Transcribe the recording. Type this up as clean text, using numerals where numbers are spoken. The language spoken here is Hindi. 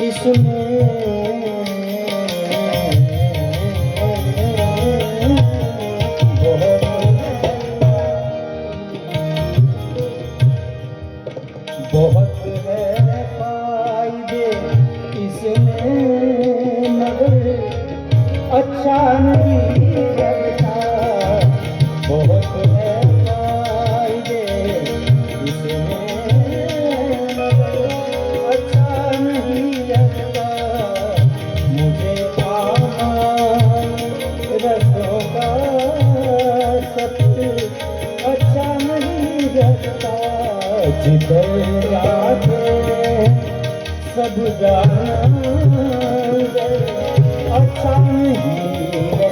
इसमें बहुत है फायदे इसमें, मगर अच्छा नहीं लगता। बहुत है फायदे इसमें, मगर अच्छा नहीं लगता। मुझे आमान रसों का सब अच्छा नहीं लगता। जिधर जाते सब जाना अच्छा नहीं